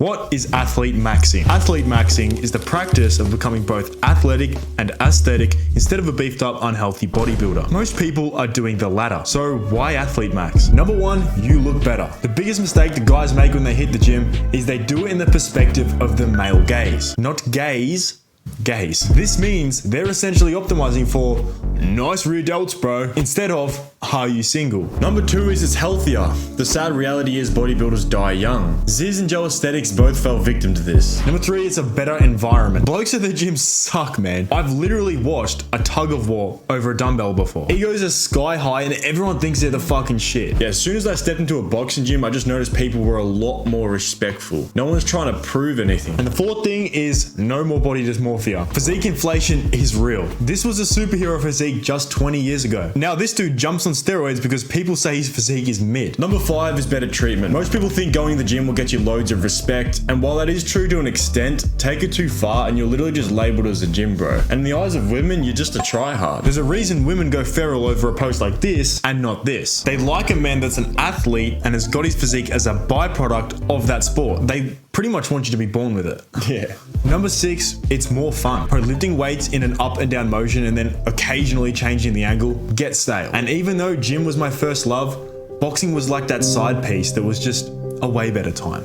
What is AthleteMaxxing? AthleteMaxxing is the practice of becoming both athletic and aesthetic instead of a beefed up, unhealthy bodybuilder. Most people are doing the latter. So why AthleteMax? Number one, you look better. The biggest mistake the guys make when they hit the gym is they do it in the perspective of the male gaze, not gaze. This means they're essentially optimizing for nice rear delts, bro, instead of are you single? Number two is it's healthier. The sad reality is bodybuilders die young. Ziz and Joe Aesthetics both fell victim to this. Number three, it's a better environment. Blokes at the gym suck, man. I've literally watched a tug of war over a dumbbell before. Egos are sky high and everyone thinks they're the fucking shit. Yeah, as soon as I stepped into a boxing gym, I just noticed people were a lot more respectful. No one's trying to prove anything. And the fourth thing is no more body dysmorphia. Physique inflation is real. This was a superhero physique just 20 years ago. Now this dude jumps on steroids because people say his physique is mid. Number five is better treatment. Most people think going to the gym will get you loads of respect, and while that is true to an extent, take it too far and you're literally just labeled as a gym bro. And in the eyes of women, you're just a tryhard. There's a reason women go feral over a post like this and not this. They like a man that's an athlete and has got his physique as a byproduct of that sport. They pretty much want you to be born with it. Yeah. Number six, it's more fun. Lifting weights in an up and down motion and then occasionally changing the angle gets stale. And even though gym was my first love, boxing was like that side piece that was just a way better time,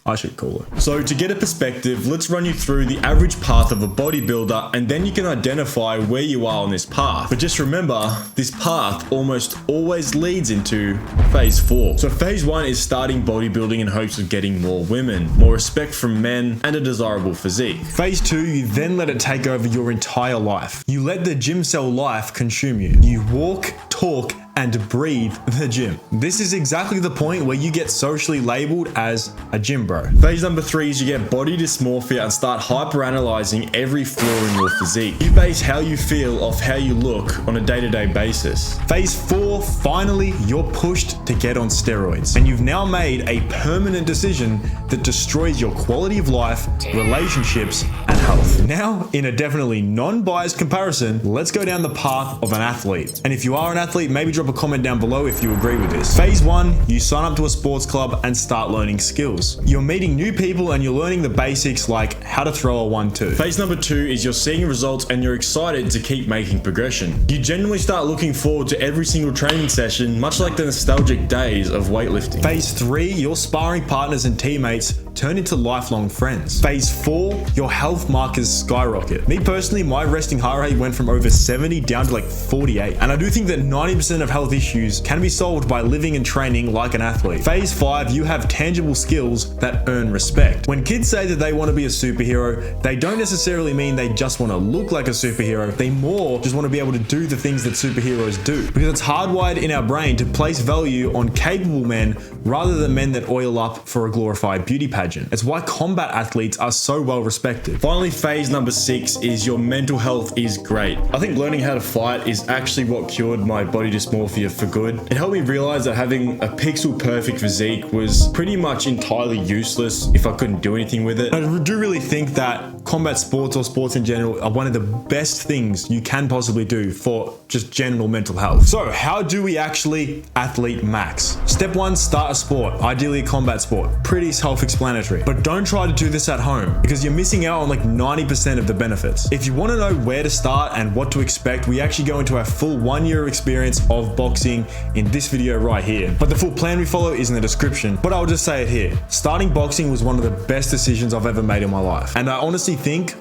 I should call it. So to get a perspective, let's run you through the average path of a bodybuilder, and then you can identify where you are on this path. But just remember, this path almost always leads into phase 4. So phase 1 is starting bodybuilding in hopes of getting more women, more respect from men, and a desirable physique. Phase 2, you then let it take over your entire life. You let the gym cell life consume you. You walk, talk, and breathe the gym. This is exactly the point where you get socially labeled as a gym bro. Phase number 3 is you get body dysmorphia and start hyper-analyzing every flaw in your physique. You base how you feel off how you look on a day-to-day basis. Phase 4, finally, you're pushed to get on steroids. And you've now made a permanent decision that destroys your quality of life, relationships, and health. Now, in a definitely non-biased comparison, let's go down the path of an athlete. And if you are an athlete, maybe drop a comment down below if you agree with this. Phase 1, you sign up to a sports club and start learning skills. You're meeting new people and you're learning the basics like how to throw a 1-2. Phase number 2 is you're seeing results and you're excited to keep making progression. You genuinely start looking forward to every single training session, much like the nostalgic days of weightlifting. Phase 3, your sparring partners and teammates turn into lifelong friends. Phase 4, your health markers skyrocket. Me personally, my resting heart rate went from over 70 down to like 48. And I do think that 90% of health issues can be solved by living and training like an athlete. Phase 5, you have tangible skills that earn respect. When kids say that they want to be a superhero, they don't necessarily mean they just want to look like a superhero. They more just want to be able to do the things that superheroes do. Because it's hardwired in our brain to place value on capable men rather than men that oil up for a glorified beauty pageant. It's why combat athletes are so well respected. Finally, phase number 6 is your mental health is great. I think learning how to fight is actually what cured my body dysmorphia for good. It helped me realize that having a pixel perfect physique was pretty much entirely useless if I couldn't do anything with it. I do really think that combat sports or sports in general are one of the best things you can possibly do for just general mental health. So how do we actually athlete max? Step 1, start a sport, ideally a combat sport. Pretty self-explanatory. But don't try to do this at home because you're missing out on like 90% of the benefits. If you want to know where to start and what to expect, we actually go into our full 1-year experience of boxing in this video right here. But the full plan we follow is in the description, but I'll just say it here. Starting boxing was one of the best decisions I've ever made in my life. And I honestly think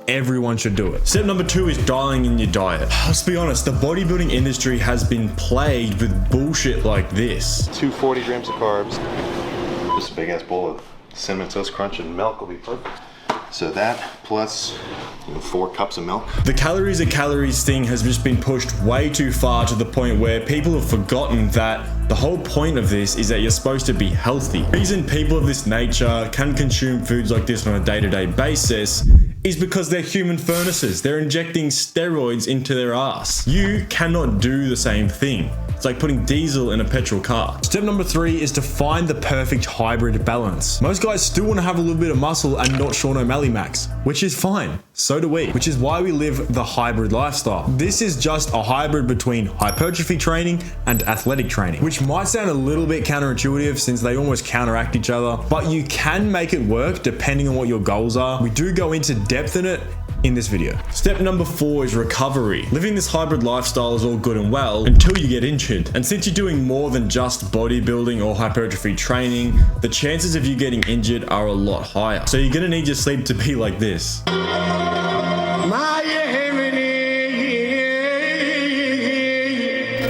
everyone should do it. Step number 2 is dialing in your diet. Let's be honest, the bodybuilding industry has been plagued with bullshit like this. 240 grams of carbs. Just a big ass bowl of Cinnamon Toast Crunch and milk will be perfect. So that plus 4 cups of milk. The calories are calories thing has just been pushed way too far to the point where people have forgotten that the whole point of this is that you're supposed to be healthy. The reason people of this nature can consume foods like this on a day-to-day basis is because they're human furnaces. They're injecting steroids into their ass. You cannot do the same thing. It's like putting diesel in a petrol car. Step number 3 is to find the perfect hybrid balance. Most guys still want to have a little bit of muscle and not Sean O'Malley max, which is fine. So do we, which is why we live the hybrid lifestyle. This is just a hybrid between hypertrophy training and athletic training, which might sound a little bit counterintuitive since they almost counteract each other, but you can make it work depending on what your goals are. We do go into depth in it in this video. Step number 4 is recovery. Living this hybrid lifestyle is all good and well until you get injured. And since you're doing more than just bodybuilding or hypertrophy training, the chances of you getting injured are a lot higher. So you're gonna need your sleep to be like this.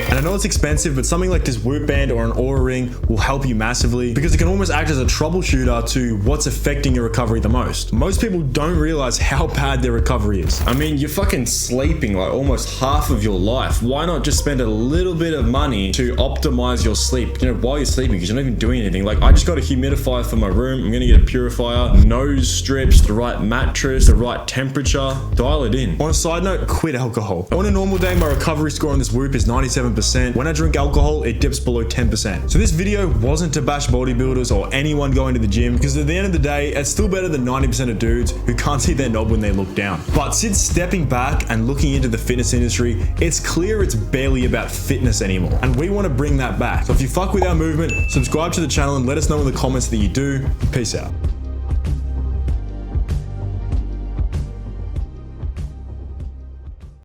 And I know it's expensive, but something like this Whoop band or an Aura ring will help you massively because it can almost act as a troubleshooter to what's affecting your recovery the most. Most people don't realize how bad their recovery is. I mean, you're fucking sleeping like almost half of your life. Why not just spend a little bit of money to optimize your sleep, you know, while you're sleeping, because you're not even doing anything. Like, I just got a humidifier for my room. I'm gonna get a purifier, nose strips, the right mattress, the right temperature. Dial it in. On a side note, quit alcohol. On a normal day, my recovery score on this Whoop is 97%. When I drink alcohol, it dips below 10%. So this video wasn't to bash bodybuilders or anyone going to the gym, because at the end of the day, it's still better than 90% of dudes who can't see their knob when they look down. But since stepping back and looking into the fitness industry, it's clear it's barely about fitness anymore. And we want to bring that back. So if you fuck with our movement, subscribe to the channel and let us know in the comments that you do. Peace out.